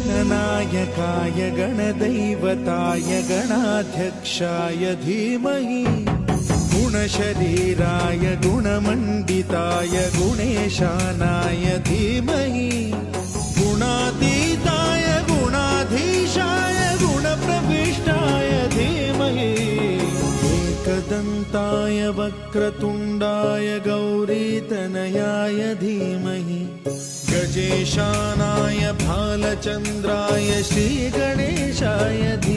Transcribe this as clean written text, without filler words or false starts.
गणनायकाय गणदैवताय गणाध्यक्षाय धीमहि गुणशरीराय गुणमण्डिताय गुणेशानाय धीमहि गुणातीताय गुणाधीशाय गुणप्रविष्टाय धीमहि एकदन्ताय वक्रतुण्डाय गौरीतनयाय धीमहि गजेशानाय भालचन्द्राय श्रीगणेशाय धीमहि